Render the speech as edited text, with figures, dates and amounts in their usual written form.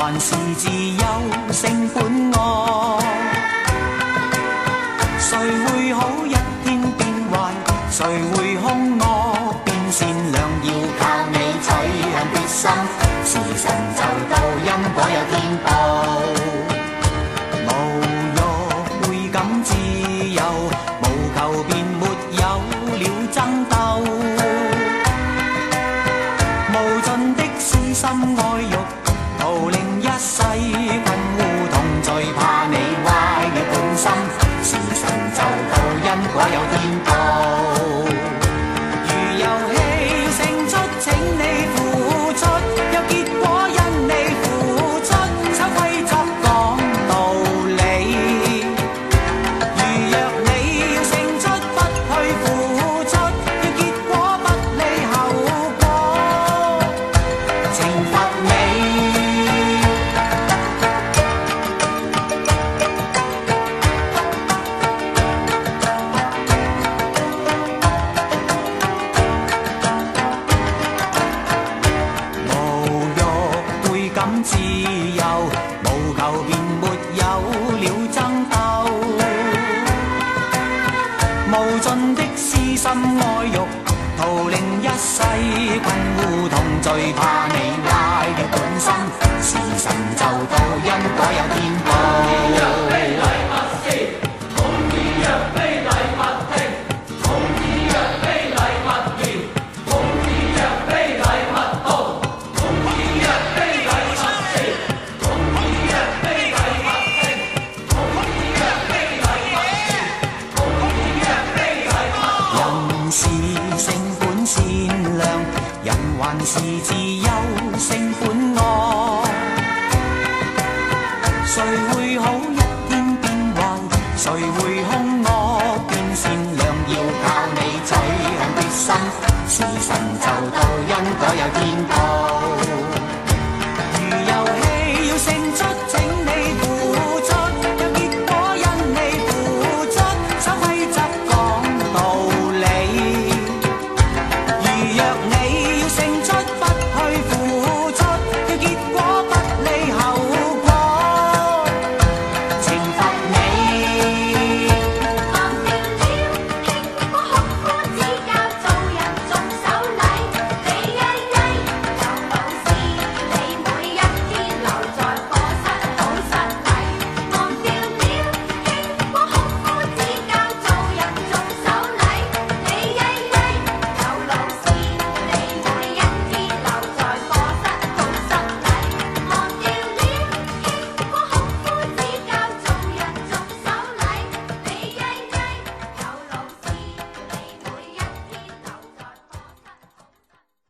還是自由勝本惡？誰會好一天變壞？誰會兇惡變善良？要靠你取向決心，時辰就到，因果有天報。無欲會感自由，無求便沒有了爭鬥。無盡的私心愛欲，徒令一世困烏痛，最怕你壞了本心。時辰就到，因果有天報。如遊戲勝出，請你付出，有結果因你付出，守規則講道理。如若你要勝出，不去付出，要結果不理後果，懲罰你。無欲會感自由。